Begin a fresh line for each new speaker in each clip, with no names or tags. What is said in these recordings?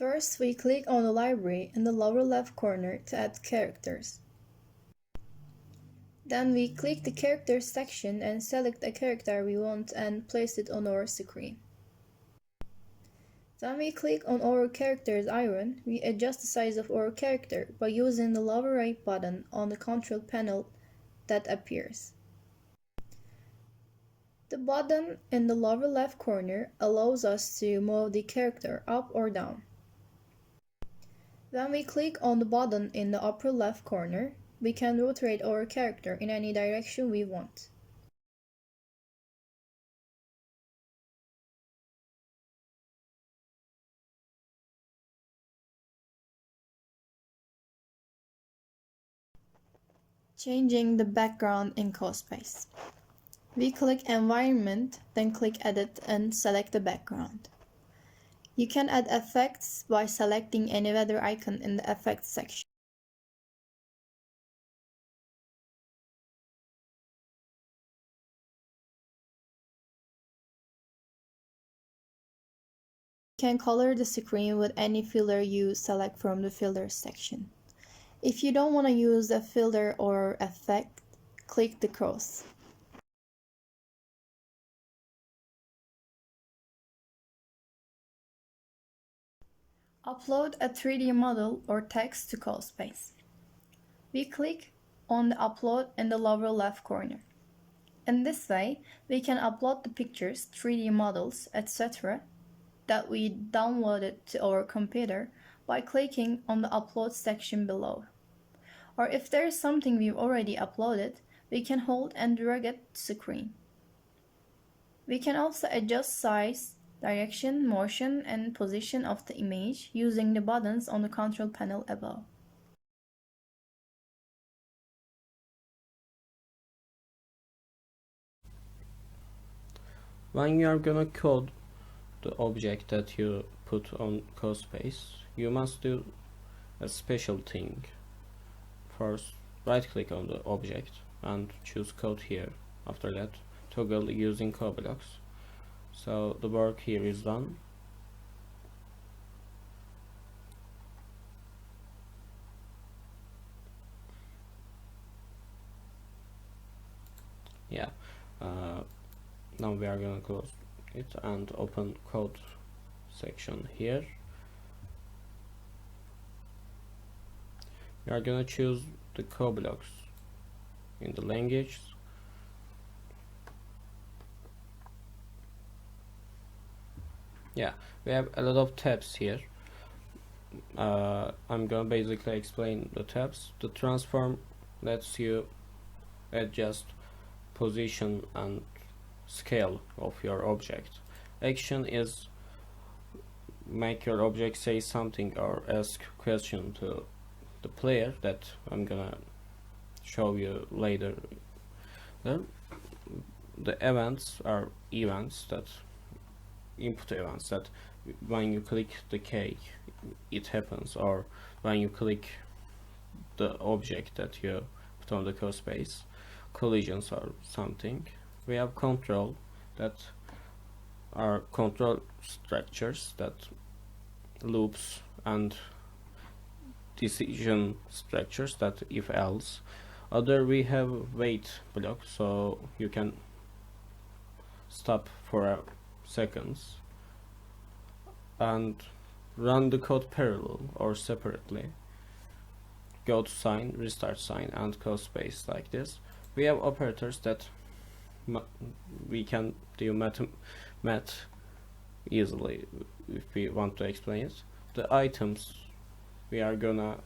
First, we click on the library in the lower left corner to add characters. Then we click the characters section and select a character we want and place it on our screen. Then we click on our character's icon. We adjust the size of our character by using the lower right button on the control panel that appears. The button in the lower left corner allows us to move the character up or down. When we click on the button in the upper left corner, we can rotate our character in any direction we want. Changing the background in CoSpace. We click Environment, then click Edit and select the background. You can add effects by selecting any weather icon in the Effects section. You can color the screen with any filter you select from the Filters section. If you don't want to use a filter or effect, click the cross. Upload a 3D model or text to CoSpace. We click on the Upload in the lower left corner. In this way, we can upload the pictures, 3D models, etc. that we downloaded to our computer by clicking on the Upload section below. Or if there is something we've already uploaded, we can hold and drag it to screen. We can also adjust size, direction, motion, and position of the image using the buttons on the control panel above.
When you are gonna code the object that you put on CoSpace, you must do a special thing. First, right click on the object and choose code here. After that, toggle using CoBlocks. So the work here is done. Yeah. Now we are gonna close it and open code section here. We are gonna choose the CoBlocks in the language. Yeah, we have a lot of tabs here. I'm gonna basically explain the tabs. The transform lets you adjust position and scale of your object. Action is make your object say something or ask question to the player that I'm gonna show you later. Then the events are events that input events that when you click the key it happens, or when you click the object that you put on the CoSpace, collisions or something. We have control that are control structures, that loops, and decision structures, that if else. Other we have wait blocks, so you can stop for a seconds and run the code parallel or separately. Go to sign, restart sign, and CoSpace like this. We have operators that we can do math easily if we want to explain it. The items, we are gonna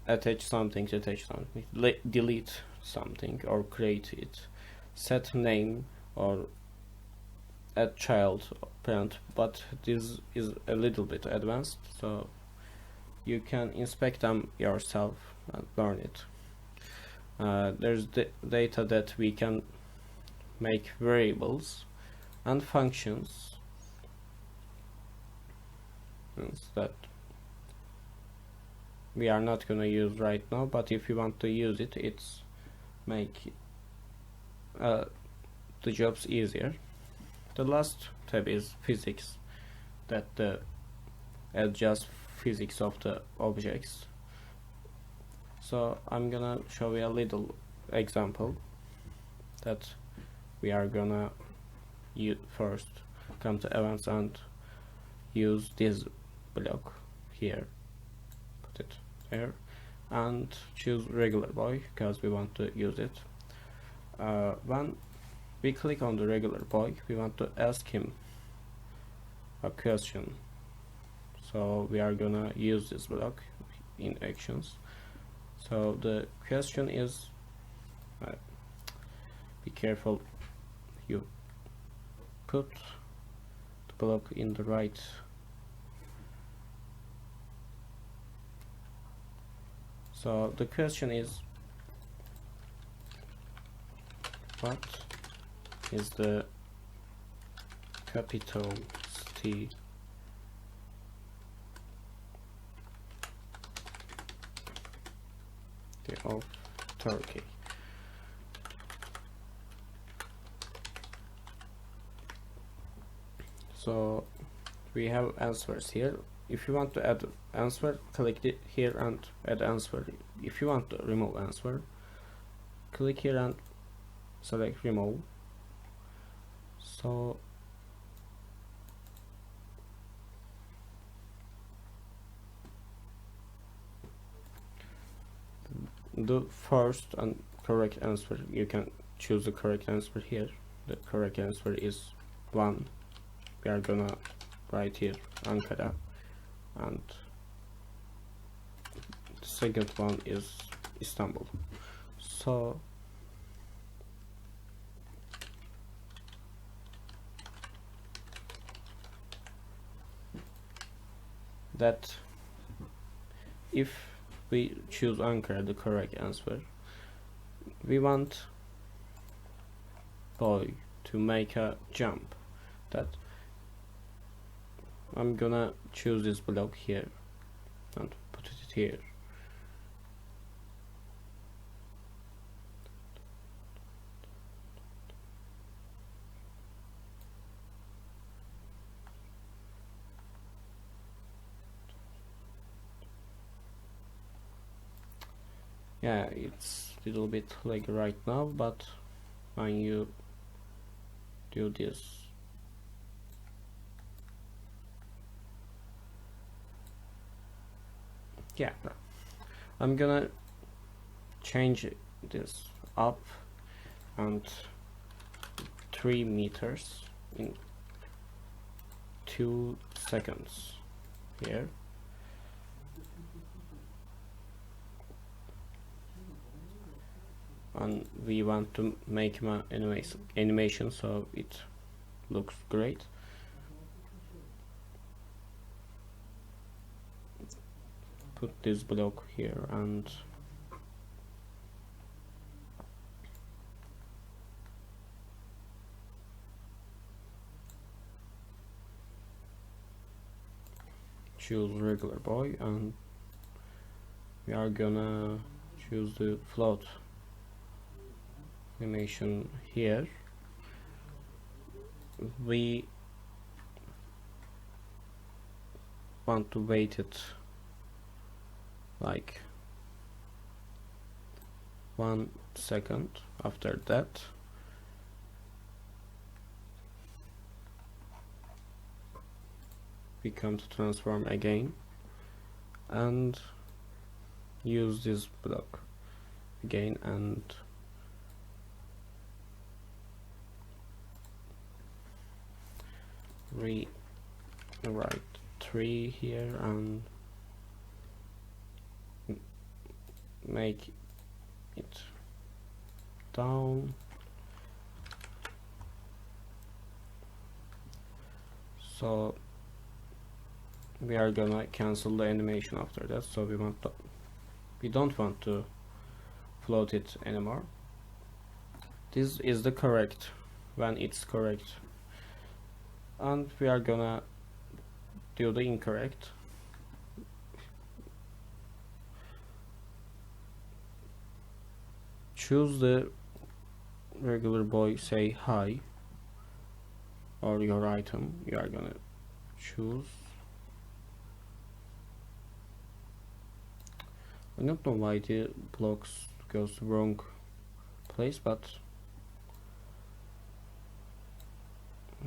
attach something, delete something or create it, set name or add child parent, but this is a little bit advanced, so you can inspect them yourself and learn it. There's the data that we can make variables and functions that we are not gonna use right now, but if you want to use it, it's make the jobs easier. The last tab is physics, that the adjust physics of the objects. So I'm gonna show you a little example that we are gonna first come to events and use this block here, put it there, and choose regular boy because we want to use it. When we click on the regular boy, we want to ask him a question, so we are gonna use this block in actions. So the question is, be careful you put the block in the right so the question is, what is the capital city of Turkey? So we have answers here. If you want to add answer, click it here and add answer. If you want to remove answer, click here and select remove. So the first and correct answer, you can choose the correct answer here. The correct answer is 1. We are gonna write here Ankara, and the second one is Istanbul. So that if we choose Ankara, the correct answer, we want boy to make a jump. That I'm gonna choose this block here and put it here. Yeah, it's a little bit like right now, but when you do this, yeah, I'm gonna change this up and 3 meters in 2 seconds here. And we want to make my animation so it looks great. Put this block here and choose regular boy, and we are gonna choose the float animation here. We want to wait it like 1 second. After that, we come to transform again and use this block again and rewrite 3 here and make it down. So we are gonna cancel the animation after that, so we don't want to float it anymore. This is the correct when it's correct, and we are gonna do the incorrect. Choose the regular boy, say hi, or your item, you are gonna choose. I don't know why the blocks goes to wrong place, but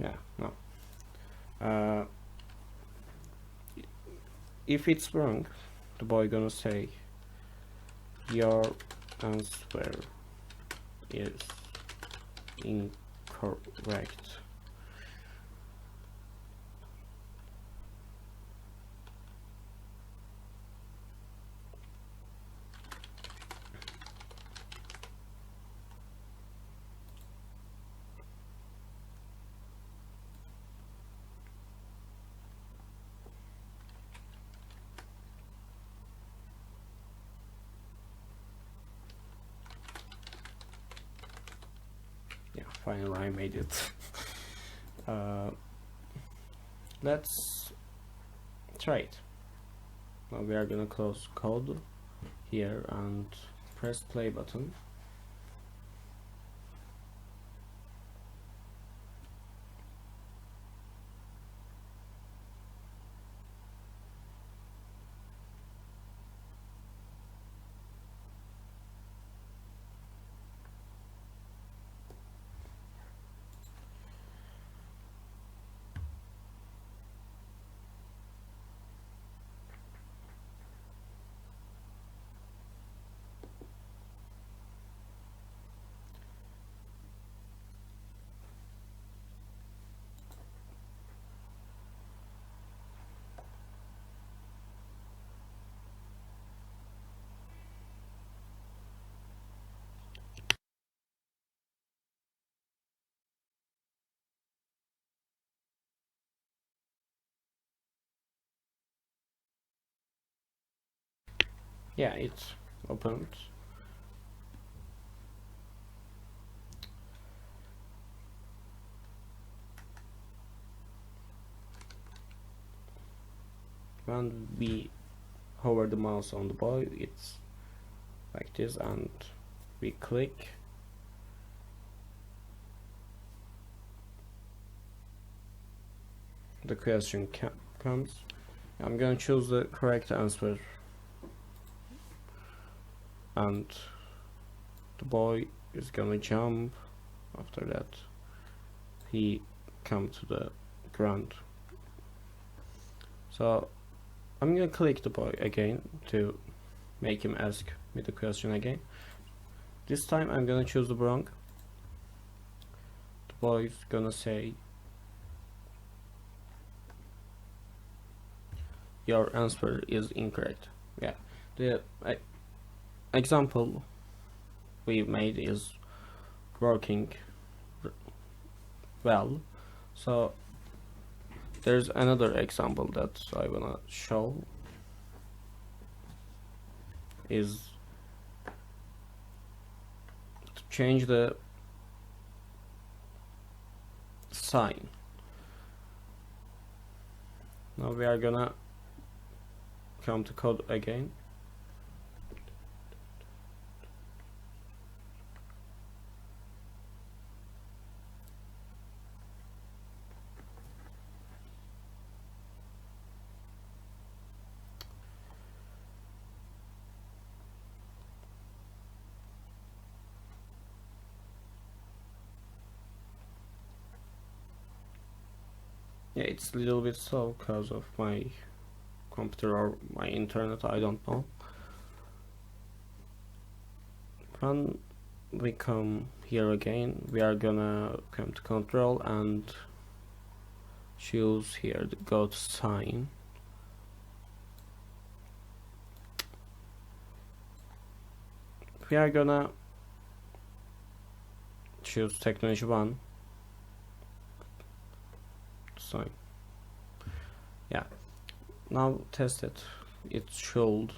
yeah, no. If it's wrong, the boy gonna say your answer is incorrect. Yeah, finally I made it. Let's try it. Now we are gonna close code here and press play button. Yeah, it's opened. When we hover the mouse on the boy, it's like this, and we click. The question comes. I'm gonna choose the correct answer, and the boy is gonna jump. After that, he come to the ground. So I'm gonna click the boy again to make him ask me the question again. This time I'm gonna choose the wrong. The boy is gonna say your answer is incorrect. Yeah, the example we made is working well. So there's another example that I wanna show, is to change the sign. Now we are gonna come to code again. Yeah, it's a little bit slow because of my computer or my internet, I don't know. When we come here again, we are gonna come to control and choose here the go to sign. We are gonna choose technology 1 sign. Yeah, now test it. It should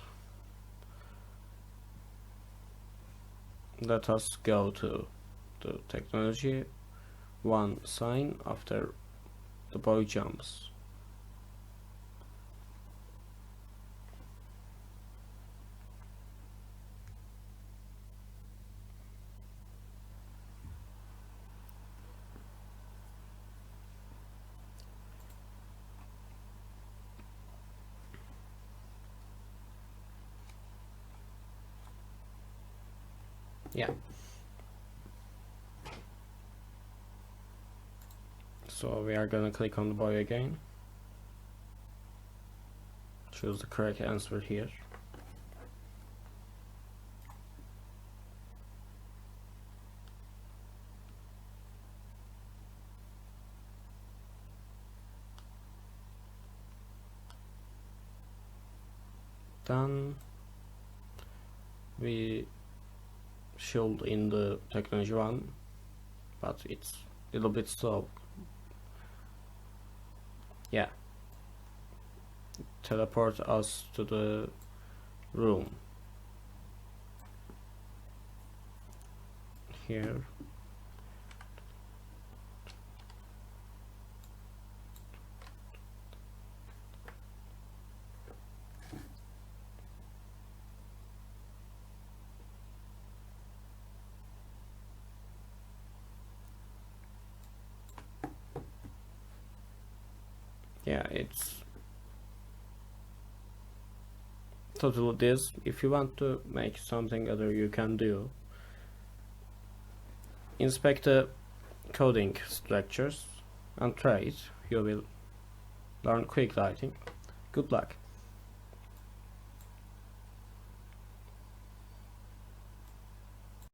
let us go to the technology 1 sign after the boy jumps. Yeah. So we are gonna click on the boy again. Choose the correct answer here. Then we should in the technology one, but it's a little bit slow. Yeah. Teleport us to the room. Here. Yeah, it's totally this. If you want to make something other, you can do. Inspect the coding structures and try it. You will learn quickly, I think. Good luck.